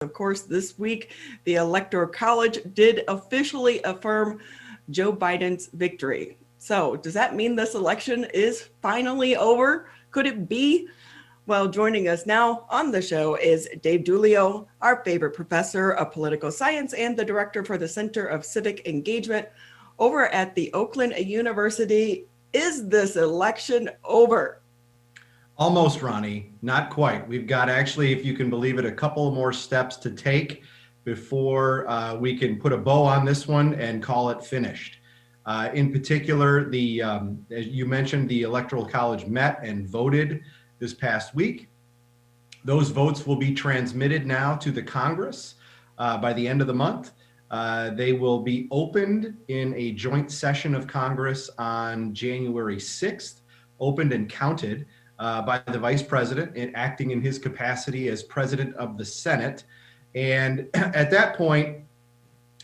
Of course, this week, the Electoral College did officially affirm Joe Biden's victory. So does that mean this election is finally over? Could it be? Well, joining us now on the show is Dave Dulio, our favorite professor of political science and the director for the Center of Civic Engagement over at the Oakland University. Is this election over? Almost, Ronnie, not quite. We've got actually, if you can believe it, a couple more steps to take before we can put a bow on this one and call it finished. In particular, as you mentioned, the Electoral College met and voted this past week. Those votes will be transmitted now to the Congress by the end of the month. They will be opened in a joint session of Congress on January 6th, opened and counted by the vice president acting in his capacity as president of the Senate. And at that point,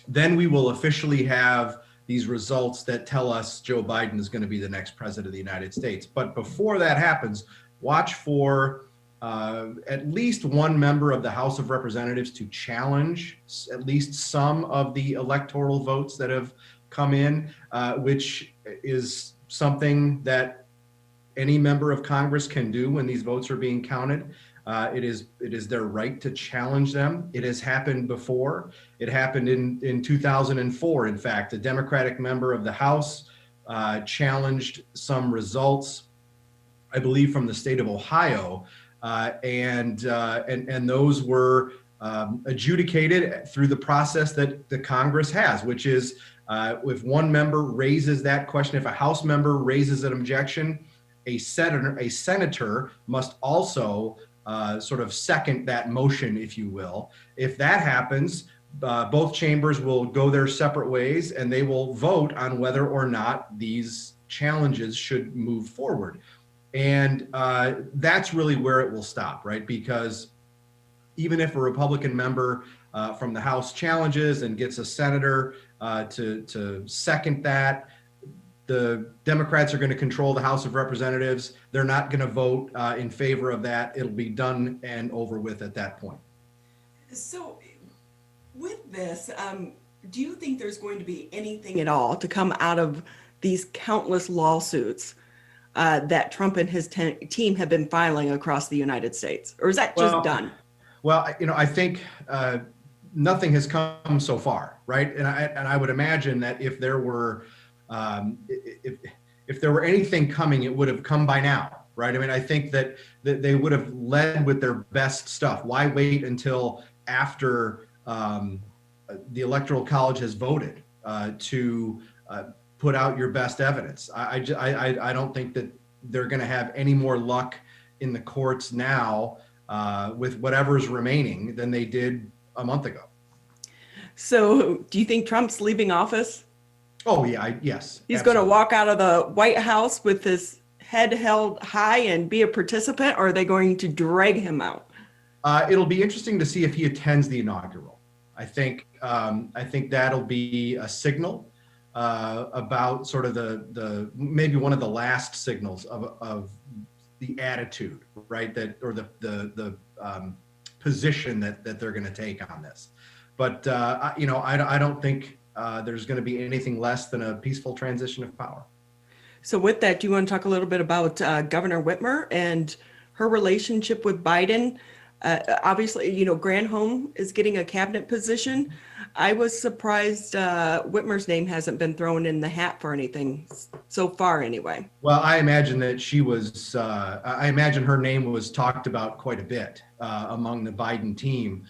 then we will officially have these results that tell us Joe Biden is going to be the next president of the United States. But before that happens, watch for at least one member of the House of Representatives to challenge at least some of the electoral votes that have come in, which is something that any member of Congress can do when these votes are being counted. It is their right to challenge them. It has happened before. It happened in 2004. In fact, a Democratic member of the House challenged some results, I believe, from the state of Ohio, and those were adjudicated through the process that the Congress has, which is if one member raises that question, if a House member raises an objection, a senator must also sort of second that motion, if you will. If that happens, both chambers will go their separate ways and they will vote on whether or not these challenges should move forward. And that's really where it will stop, right? Because even if a Republican member from the House challenges and gets a senator to second that, the Democrats are going to control the House of Representatives. They're not going to vote in favor of that. It'll be done and over with at that point. So with this, do you think there's going to be anything at all to come out of these countless lawsuits that Trump and his team have been filing across the United States? Or is that just done? Well, I think nothing has come so far, right? And I would imagine that if there were if there were anything coming, it would have come by now, right? I mean, I think that they would have led with their best stuff. Why wait until after the Electoral College has voted to put out your best evidence? I don't think that they're going to have any more luck in the courts now with whatever's remaining than they did a month ago. So do you think Trump's leaving office? Oh, yeah, yes. He's going to walk out of the White House with his head held high and be a participant, or are they going to drag him out? It'll be interesting to see if he attends the inaugural. I think that'll be a signal about sort of the maybe one of the last signals of the attitude, right? That or the position that they're going to take on this. But I don't think there's going to be anything less than a peaceful transition of power. So with that, do you want to talk a little bit about Governor Whitmer and her relationship with Biden? Obviously, Granholm is getting a cabinet position. I was surprised Whitmer's name hasn't been thrown in the hat for anything so far anyway. Well, I imagine that she was, I imagine her name was talked about quite a bit among the Biden team.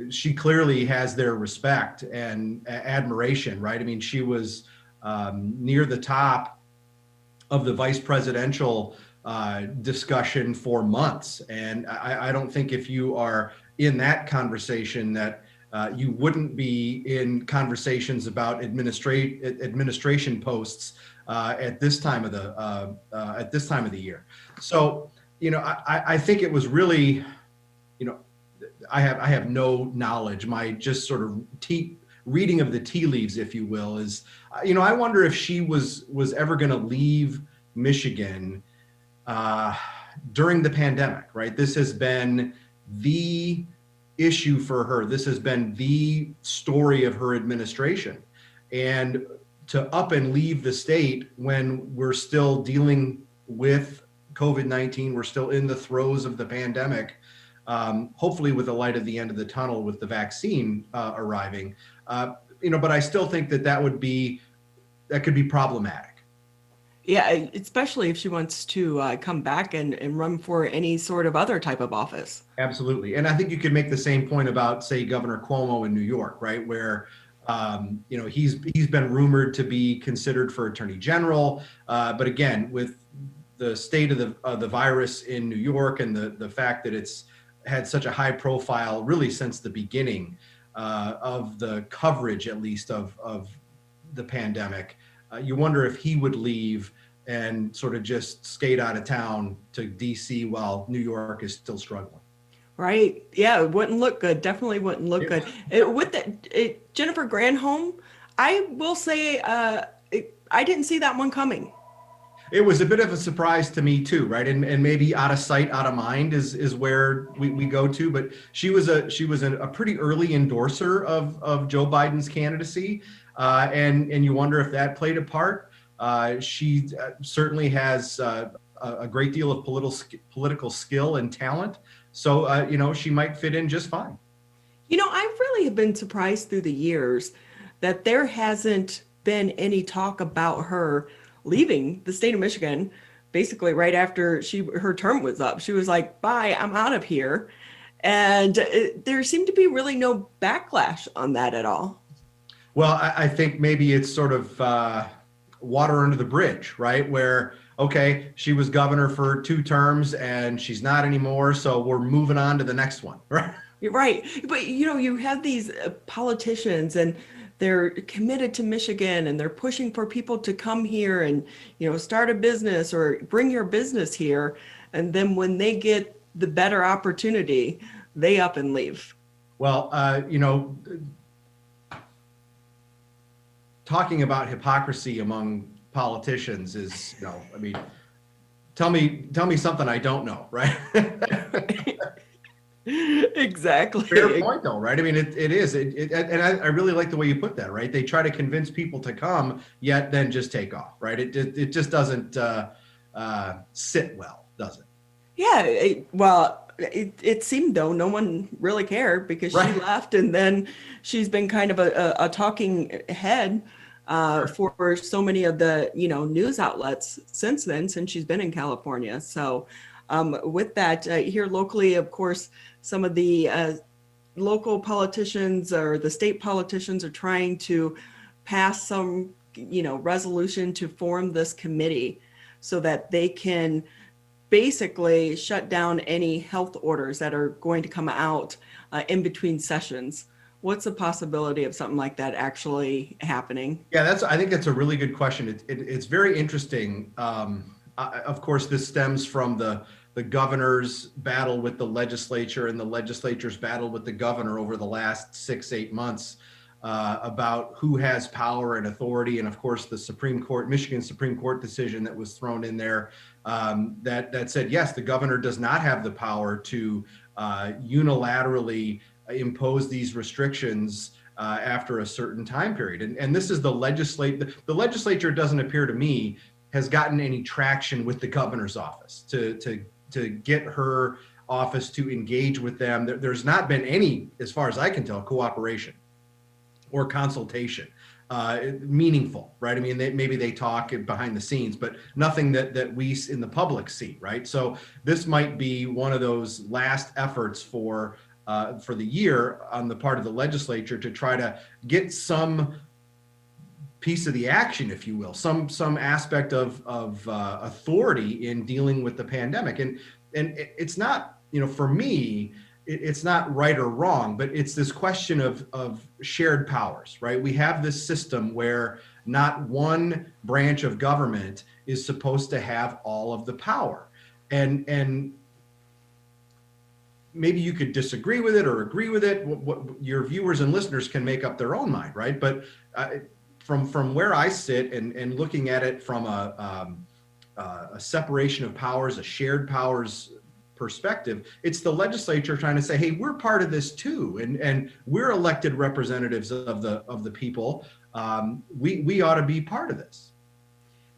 She clearly has their respect and admiration, right? I mean, she was near the top of the vice presidential discussion for months. And I don't think if you are in that conversation that you wouldn't be in conversations about administration posts at this time of the year. So, I think it was really, I have no knowledge. My just sort of reading of the tea leaves, if you will, is, I wonder if she was ever going to leave Michigan during the pandemic, right? This has been the issue for her. This has been the story of her administration. And to up and leave the state when we're still dealing with COVID-19, we're still in the throes of the pandemic, hopefully with the light at the end of the tunnel with the vaccine arriving. But I still think that could be problematic. Yeah, especially if she wants to come back and run for any sort of other type of office. Absolutely. And I think you could make the same point about, say, Governor Cuomo in New York, right? Where, he's been rumored to be considered for attorney general. But again, with the state of the virus in New York and the fact that it's had such a high profile really since the beginning of the coverage, at least of the pandemic, you wonder if he would leave and sort of just skate out of town to DC while New York is still struggling. Right. Yeah, it wouldn't look good. Definitely wouldn't look good. Jennifer Granholm, I will say I didn't see that one coming. It was a bit of a surprise to me too, right? And maybe out of sight, out of mind is where we go to. But she was a pretty early endorser of Joe Biden's candidacy, and you wonder if that played a part. She certainly has a great deal of political skill and talent, so she might fit in just fine. I really have been surprised through the years that there hasn't been any talk about her leaving the state of Michigan, basically right after her term was up. She was like, bye, I'm out of here. And there seemed to be really no backlash on that at all. Well, I think maybe it's sort of water under the bridge, right? Where, okay, she was governor for 2 terms and she's not anymore, so we're moving on to the next one, right? You're right. But, you have these politicians and they're committed to Michigan and they're pushing for people to come here and, start a business or bring your business here. And then when they get the better opportunity, they up and leave. Well, talking about hypocrisy among politicians is, tell me something I don't know, right? Exactly. Fair point, though, right? I mean, it is, and I really like the way you put that, right? They try to convince people to come, yet then just take off, right? It just doesn't sit well, does it? Yeah. It seemed though no one really cared because Right. she left, and then she's been kind of a talking head for so many of the news outlets since then, since she's been in California. So with that, here locally, of course, some of the local politicians or the state politicians are trying to pass some, resolution to form this committee so that they can basically shut down any health orders that are going to come out in between sessions. What's the possibility of something like that actually happening? Yeah, I think that's a really good question. It's very interesting. Of course, this stems from the governor's battle with the legislature and the legislature's battle with the governor over the last 6-8 months about who has power and authority. And of course, the Michigan Supreme Court decision that was thrown in there that said, yes, the governor does not have the power to unilaterally impose these restrictions after a certain time period. And this is the legislature doesn't appear to me has gotten any traction with the governor's office to get her office to engage with them. There's not been any, as far as I can tell, cooperation or consultation, meaningful, right? I mean, maybe they talk behind the scenes, but nothing that we in the public see, right? So this might be one of those last efforts for the year on the part of the legislature to try to get some piece of the action, if you will, some aspect of authority in dealing with the pandemic. And it's not, for me, it's not right or wrong, but it's this question of shared powers, right? We have this system where not one branch of government is supposed to have all of the power. And maybe you could disagree with it or agree with it. What your viewers and listeners can make up their own mind, right? But from where I sit and looking at it from a separation of powers, a shared powers perspective. It's the legislature trying to say, hey, we're part of this too, and we're elected representatives of the people. We ought to be part of this.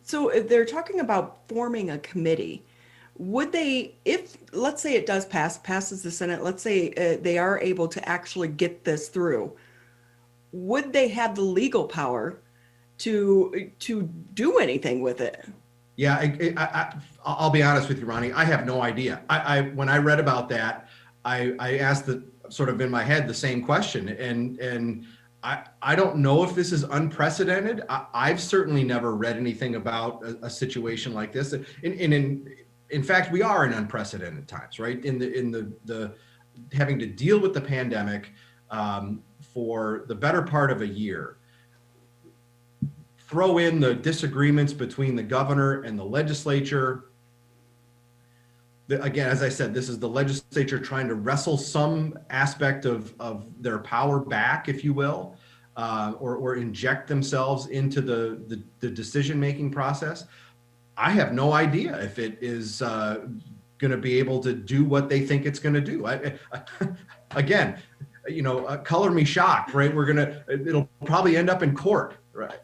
So if they're talking about forming a committee. Would they, if let's say it does passes the Senate, let's say they are able to actually get this through, would they have the legal power to do anything with it? Yeah, I'll be honest with you, Ronnie. I have no idea. When I read about that, I asked sort of in my head the same question, and I don't know if this is unprecedented. I've certainly never read anything about a situation like this. In fact, we are in unprecedented times, right? In the having to deal with the pandemic for the better part of a year. Throw in the disagreements between the governor and the legislature. Again, as I said, this is the legislature trying to wrestle some aspect of their power back, if you will, or inject themselves into the decision-making process. I have no idea if it is going to be able to do what they think it's going to do. Again, color me shocked, right? It'll probably end up in court, right?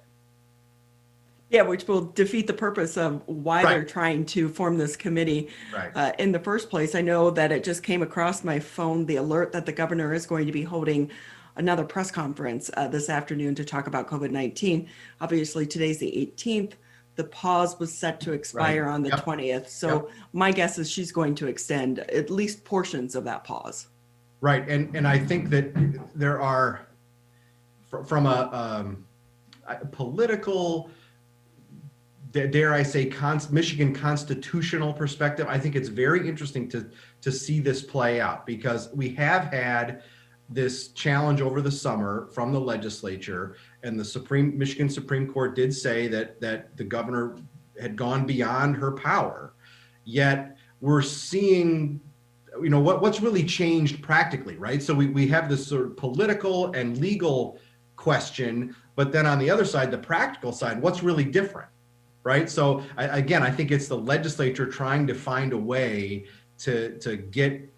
Yeah, which will defeat the purpose of why Right. they're trying to form this committee Right. in the first place. I know that it just came across my phone, the alert that the governor is going to be holding another press conference this afternoon to talk about COVID-19. Obviously, today's the 18th. The pause was set to expire Right. on the Yep. 20th. So Yep. my guess is she's going to extend at least portions of that pause. Right, and I think that there are, from a political, dare I say, Michigan constitutional perspective, I think it's very interesting to see this play out, because we have had this challenge over the summer from the legislature, and the Michigan Supreme Court did say that the governor had gone beyond her power. Yet we're seeing, what's really changed practically, right? So we have this sort of political and legal question, but then on the other side, the practical side, what's really different, right? So I think it's the legislature trying to find a way to get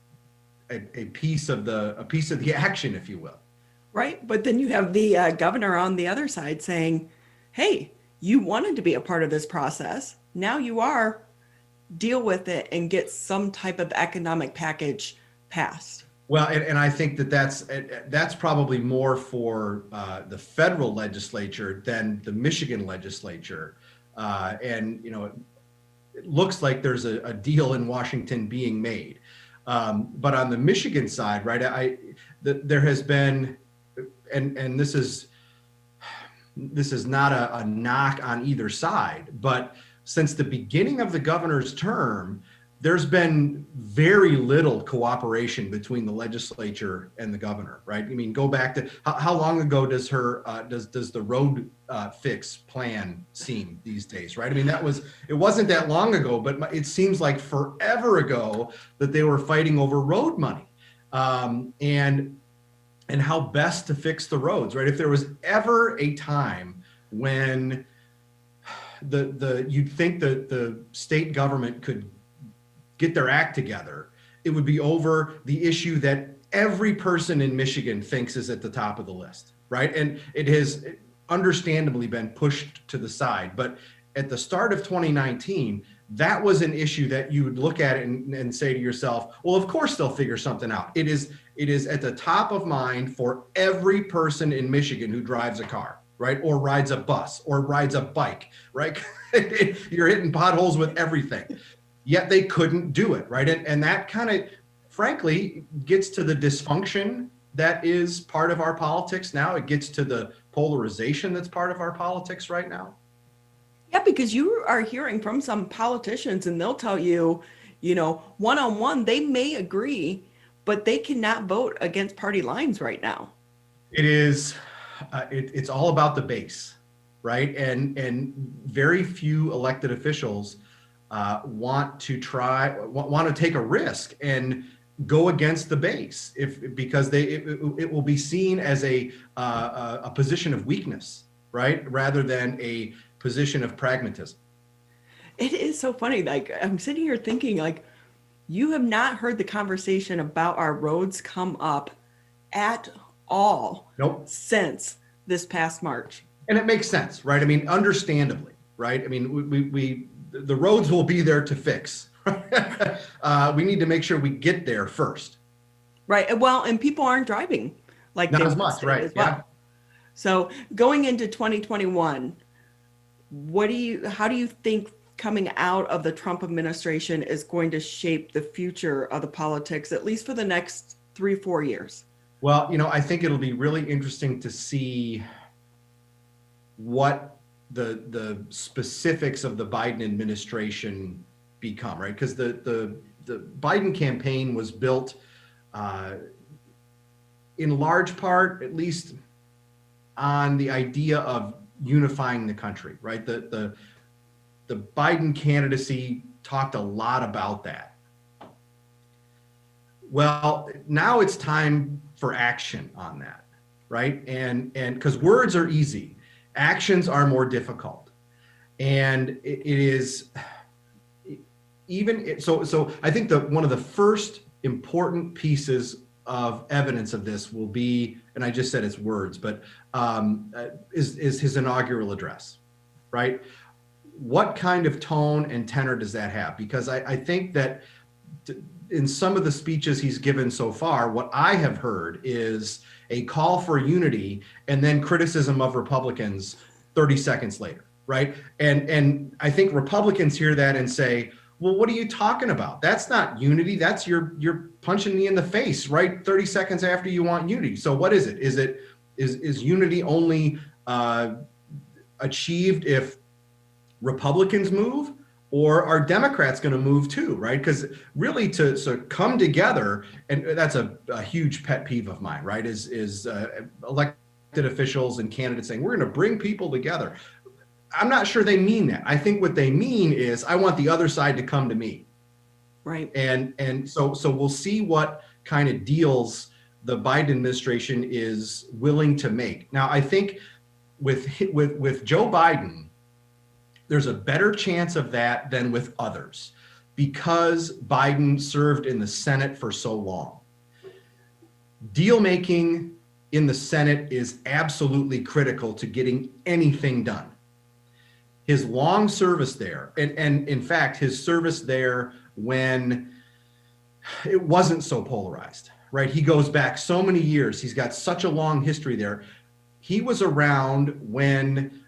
a piece of the action, if you will. Right. But then you have the governor on the other side saying, hey, you wanted to be a part of this process. Now you are. Deal with it and get some type of economic package passed. Well, and I think that's probably more for the federal legislature than the Michigan legislature. And, it looks like there's a deal in Washington being made. But on the Michigan side, right, there has been, and this is not a knock on either side, but since the beginning of the governor's term, there's been very little cooperation between the legislature and the governor, right? I mean, go back to how long ago does the road fix plan seem these days, right? I mean, it wasn't that long ago, but it seems like forever ago that they were fighting over road money, and how best to fix the roads, right? If there was ever a time when you'd think that the state government could get their act together, it would be over the issue that every person in Michigan thinks is at the top of the list, right? And it has understandably been pushed to the side. But at the start of 2019, that was an issue that you would look at it and say to yourself, well, of course they'll figure something out. It is at the top of mind for every person in Michigan who drives a car, right? Or rides a bus or rides a bike, right? You're hitting potholes with everything. Yet they couldn't do it, right? And that kind of, frankly, gets to the dysfunction that is part of our politics now. It gets to the polarization that's part of our politics right now. Yeah, because you are hearing from some politicians and they'll tell you, one-on-one, they may agree, but they cannot vote against party lines right now. It is, it's all about the base, right? And very few elected officials want to take a risk and go against the base because it will be seen as a position of weakness, right, rather than a position of pragmatism. It is so funny. Like, I'm sitting here thinking, like, You have not heard the conversation about our roads come up at all Nope. since this past March. And it makes sense, right? I mean, understandably, right? I mean, the roads will be there to fix. We need to make sure we get there first. Right. Well, and people aren't driving like Not they as much, right? as well. Yeah. So going into 2021, how do you think coming out of the Trump administration is going to shape the future of the politics, at least for the next 3-4 years? Well, I think it'll be really interesting to see what the specifics of the Biden administration become, right? Because the Biden campaign was built in large part, at least, on the idea of unifying the country, right? The Biden candidacy talked a lot about that. Well, now it's time for action on that, right? And because words are easy, actions are more difficult. And it is even so I think one of the first important pieces of evidence of this will be, and I just said it's words, but is his inaugural address, right? What kind of tone and tenor does that have? Because I think that in some of the speeches he's given so far, what I have heard is a call for unity and then criticism of Republicans 30 seconds later, right? And I think Republicans hear that and say, well, what are you talking about? That's not unity. That's you're punching me in the face, right? 30 seconds after you want unity. So what is it? Is unity only achieved if Republicans move, or are Democrats going to move too, right? Because really to come together, and that's a huge pet peeve of mine, right? Is elected officials and candidates saying, we're going to bring people together. I'm not sure they mean that. I think what they mean is, I want the other side to come to me. Right. And so we'll see what kind of deals the Biden administration is willing to make. Now, I think with Joe Biden, there's a better chance of that than with others, because Biden served in the Senate for so long. Deal making in the Senate is absolutely critical to getting anything done. His long service there, and in fact, his service there when it wasn't so polarized, right? He goes back so many years. He's got such a long history there. He was around when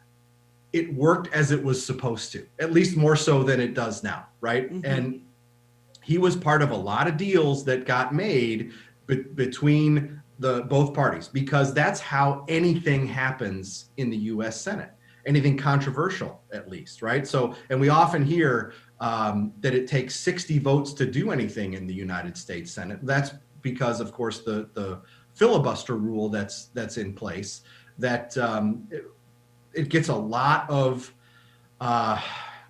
it worked as it was supposed to, at least more so than it does now, right? Mm-hmm. And he was part of a lot of deals that got made between both parties, because that's how anything happens in the U.S. Senate, anything controversial, at least, right? So, and we often hear that it takes 60 votes to do anything in the United States Senate. That's because, of course, the filibuster rule that's in place, that it gets a lot of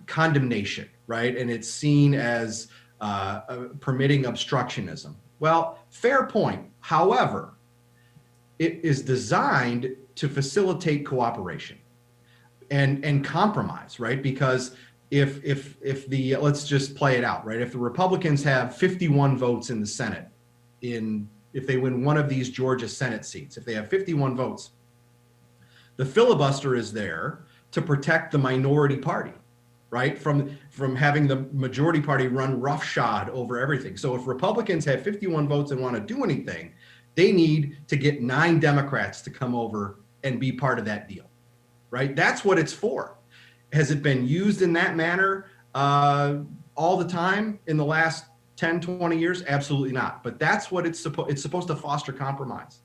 condemnation, right? And it's seen as permitting obstructionism. Well, fair point. However, it is designed to facilitate cooperation and compromise, right? Because if the, let's just play it out, right? If the Republicans have 51 votes in the Senate, if they win one of these Georgia Senate seats, if they have 51 votes, the filibuster is there to protect the minority party, right? From having the majority party run roughshod over everything. So if Republicans have 51 votes and want to do anything, they need to get 9 Democrats to come over and be part of that deal, right? That's what it's for. Has it been used in that manner all the time in the last 10, 20 years? Absolutely not. But that's what it's supposed to foster compromise.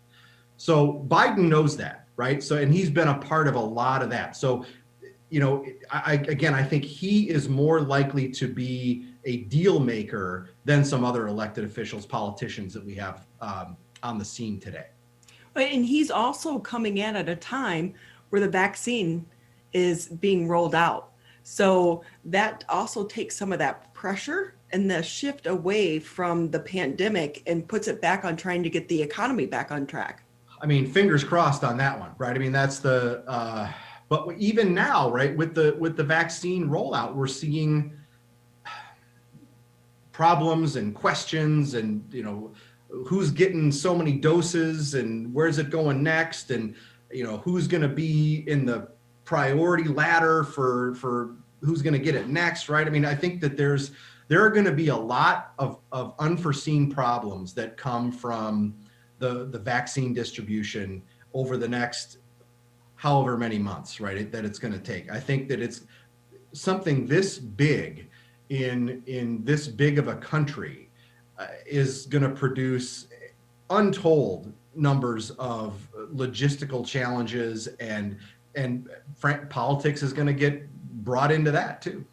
So Biden knows that, right? So, and he's been a part of a lot of that. So, I think he is more likely to be a deal maker than some other elected officials, politicians that we have on the scene today. And he's also coming in at a time where the vaccine is being rolled out. So that also takes some of that pressure and the shift away from the pandemic and puts it back on trying to get the economy back on track. I mean, fingers crossed on that one, right? I mean, that's but even now, right, with the vaccine rollout, we're seeing problems and questions, and who's getting so many doses and where's it going next, and who's going to be in the priority ladder for who's going to get it next, right? I mean, I think that there are going to be a lot of unforeseen problems that come from the vaccine distribution over the next however many months, right, that it's going to take. I think that it's something this big in this big of a country is going to produce untold numbers of logistical challenges, and politics is going to get brought into that too.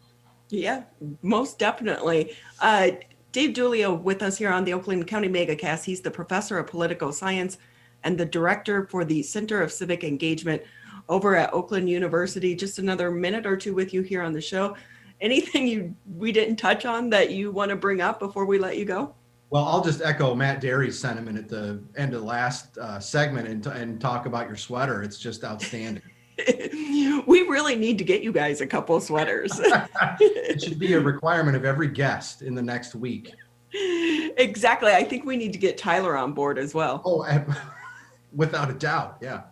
Yeah, most definitely. Dave Dulio with us here on the Oakland County MegaCast. He's the professor of political science and the director for the Center of Civic Engagement over at Oakland University. Just another minute or two with you here on the show. Anything we didn't touch on that you want to bring up before we let you go? Well, I'll just echo Matt Derry's sentiment at the end of the last segment and talk about your sweater. It's just outstanding. We really need to get you guys a couple of sweaters. It should be a requirement of every guest in the next week. Exactly. I think we need to get Tyler on board as well. Oh, without a doubt. Yeah.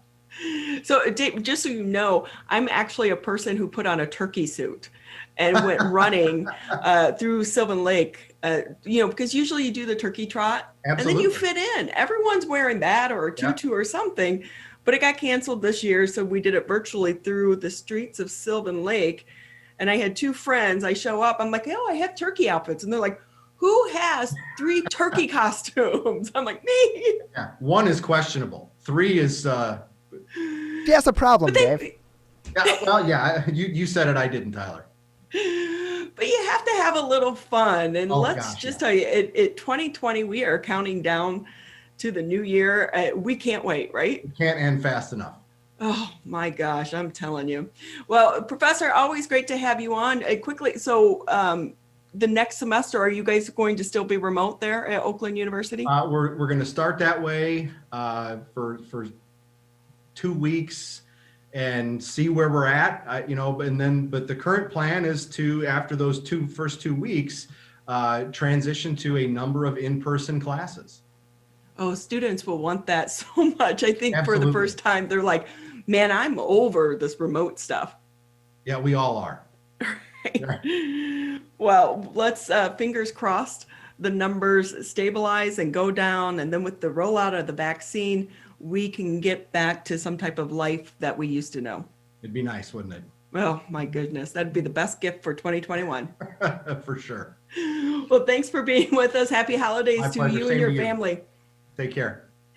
So Dave, just so you know, I'm actually a person who put on a turkey suit and went running through Sylvan Lake, because usually you do the turkey trot. Absolutely. And then you fit in. Everyone's wearing that or a tutu or something. But it got canceled this year, so we did it virtually through the streets of Sylvan Lake. And I had two friends. I show up. I'm like, I have turkey outfits. And they're like, who has 3 turkey costumes? I'm like, me. Yeah, 1 is questionable. 3 is... That's a problem, Dave. Yeah, you said it. I didn't, Tyler. But you have to have a little fun. And tell you, at 2020, we are counting down to the new year. We can't wait, right? It can't end fast enough. Oh my gosh, I'm telling you. Well, Professor, always great to have you on. Quickly, so the next semester, are you guys going to still be remote there at Oakland University? We're going to start that way for 2 weeks and see where we're at. But the current plan is to, after those first 2 weeks, transition to a number of in-person classes. Oh, students will want that so much. I think Absolutely. For the first time, they're like, man, I'm over this remote stuff. Yeah, we all are. Right. Yeah. Well, let's fingers crossed the numbers stabilize and go down. And then with the rollout of the vaccine, we can get back to some type of life that we used to know. It'd be nice, wouldn't it? Oh, my goodness. That'd be the best gift for 2021. For sure. Well, thanks for being with us. Happy holidays My to pleasure. you Same and your to you. family. Take care.